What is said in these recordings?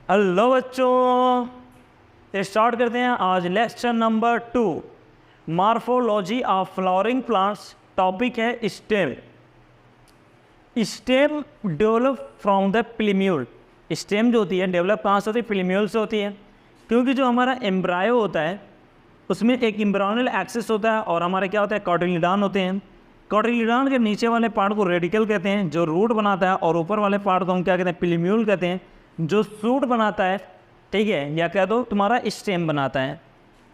Hello बच्चों, start करते हैं आज lecture number 2 morphology of flowering plants. Topic है stem. Stem develop from the plumule. Stem जो होती है डेवलप कहाँ से होती है? प्लीम्यूल से होती है, क्योंकि जो हमारा एम्ब्रायो होता है उसमें एक एम्ब्रायोनल एक्सिस होता है और हमारे क्या होता है कॉटिलिडॉन होते हैं। कॉटिलिडॉन के नीचे वाले पार्ट को रेडिकल कहते हैं जो रूट बनाता है, और ऊपर वाले पार्ट को हम क्या कहते हैं? प्लीम्यूल कहते हैं जो सूट बनाता है, ठीक है, या कह दो तुम्हारा स्टेम बनाता है।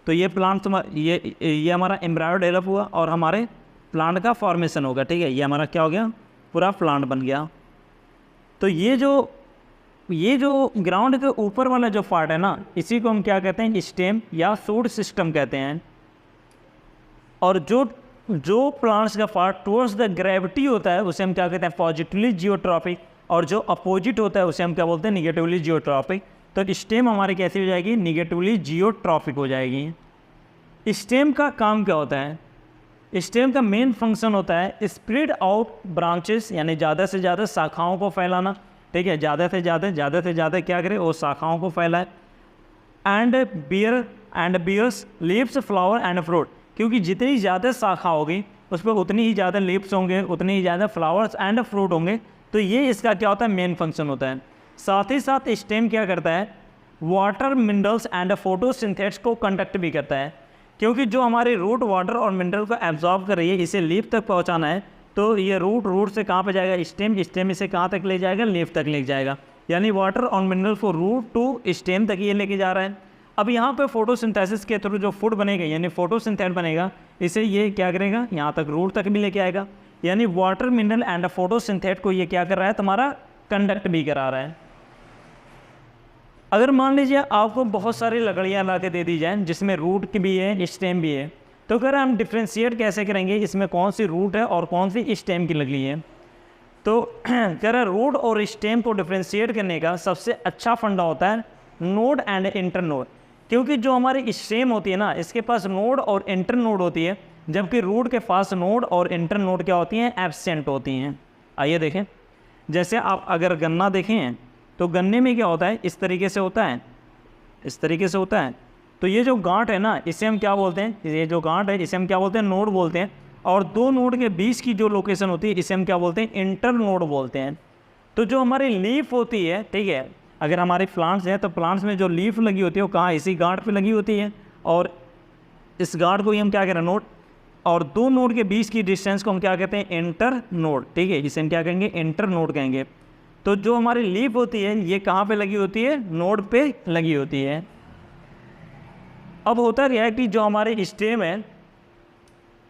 तो ये प्लांट ये हमारा एम्ब्रायो डेवलप हुआ और हमारे प्लांट का फॉर्मेशन होगा, ठीक है। ये हमारा क्या हो गया? पूरा प्लांट बन गया। तो ये जो ग्राउंड के ऊपर वाला जो पार्ट है ना, इसी को हम क्या कहते हैं? स्टेम या सूट सिस्टम कहते हैं। और जो प्लांट्स का पार्ट टुवर्ड्स द ग्रेविटी होता है उसे हम क्या कहते हैं? पॉजिटिवली जियोट्रॉपिक, और जो अपोजिट होता है उसे हम क्या बोलते हैं? Negatively geotropic. तो स्टेम हमारी कैसी हो जाएगी? निगेटिवली जियोट्रॉपिक हो जाएगी। स्टेम का काम क्या होता है? स्टेम का मेन फंक्शन होता है स्प्रेड आउट ब्रांचेस, यानी ज़्यादा से ज़्यादा शाखाओं को फैलाना, ठीक है। ज़्यादा से ज़्यादा क्या करे? वो शाखाओं को फैलाए। And bears leaves flower and fruit, क्योंकि जितनी ज़्यादा शाखा होगी उस पर उतनी ही ज़्यादा लीव्स होंगे, उतनी ही ज़्यादा फ्लावर्स एंड फ्रूट होंगे। तो ये इसका क्या होता है? मेन फंक्शन होता है। साथ ही साथ स्टेम क्या करता है? वाटर मिनरल्स एंड फोटोसिंथेसिस को कंडक्ट भी करता है, क्योंकि जो हमारी रूट वाटर और मिनरल को एब्जॉर्ब कर रही है, इसे लीफ तक पहुंचाना है। तो ये रूट से कहाँ पे जाएगा? स्टेम इसे कहाँ तक ले जाएगा? लीफ तक ले जाएगा। यानी वाटर और मिनरल को रूट टू स्टेम तक ये लेके जा रहा है। अब यहाँ पे फोटोसिंथेसिस के थ्रू जो फूड बनेगा, यानी फोटोसिंथेट बनेगा, इसे ये क्या करेगा? यहाँ तक रूट तक भी लेके आएगा। यानी वाटर मिनरल एंड फोटोसिंथेट को ये क्या कर रहा है? तुम्हारा कंडक्ट भी करा रहा है। अगर मान लीजिए आपको बहुत सारी लकड़ियाँ ला के दे दी जाए जिसमें रूट की भी है स्टेम भी है, तो अगर हम डिफ्रेंशिएट कैसे करेंगे इसमें कौन सी रूट है और कौन सी स्टेम की लगी है? तो कह रहा है रूट और स्टेम को डिफ्रेंशिएट करने का सबसे अच्छा फंडा होता है नोड एंड इंटर नोड, क्योंकि जो हमारी स्टेम होती है ना, इसके पास नोड और इंटर नोड होती है, जबकि रूट के पास नोड और इंटर नोड क्या होती हैं? एब्सेंट होती हैं। आइए देखें, जैसे आप अगर गन्ना देखें तो गन्ने में क्या होता है? इस तरीके से होता है, इस तरीके से होता है। तो ये जो गांठ है ना, इसे हम क्या बोलते हैं? ये जो गांठ है इसे हम क्या बोलते हैं? नोड बोलते हैं। और दो नोड के बीच की जो लोकेशन होती है इसे हम क्या बोलते हैं? इंटर नोड बोलते हैं। तो जो हमारी लीफ होती है, ठीक है, अगर हमारे प्लांट्स हैं तो प्लांट्स में जो लीफ लगी होती है वो कहाँ? इसी गांठ पे लगी होती है, और इस गांठ को ही हम क्या करें? नोड। और दो नोड के बीच की डिस्टेंस को हम क्या कहते हैं? इंटर नोड, ठीक है, इसे हम क्या कहेंगे? इंटर नोड कहेंगे। तो जो हमारी लीफ होती है ये कहाँ पे लगी होती है? नोड पे लगी होती है। अब होता क्या है कि जो हमारे स्टेम है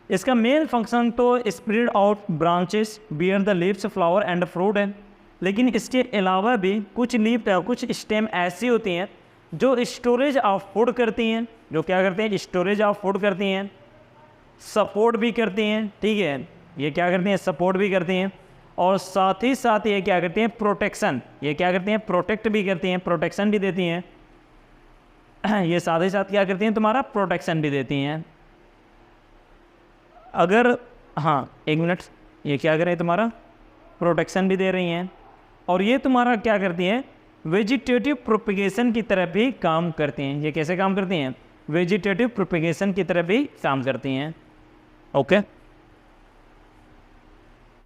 इसका मेन फंक्शन तो spread out branches bear the leaves flower and fruit है, लेकिन इसके अलावा भी कुछ लीफ या कुछ स्टेम ऐसी होती हैं जो स्टोरेज ऑफ फूड करती हैं। जो क्या करते हैं? स्टोरेज ऑफ फूड करती हैं, सपोर्ट भी करती हैं, ठीक है, ये क्या करती हैं? सपोर्ट भी करती हैं। और साथ ही साथ ये क्या करती हैं? प्रोटेक्शन। ये क्या करती हैं? प्रोटेक्ट भी करती हैं, प्रोटेक्शन भी देती हैं। ये साथ ही साथ क्या करती हैं? तुम्हारा प्रोटेक्शन भी देती हैं। अगर हाँ एक मिनट, ये क्या करें? तुम्हारा प्रोटेक्शन भी दे रही हैं, और ये तुम्हारा क्या करती हैं? वेजिटेटिव प्रोपिगेशन की तरफ भी काम करती हैं। ये कैसे काम करती हैं? वेजिटेटिव प्रोपिगेशन की तरफ भी काम करती हैं। ओके।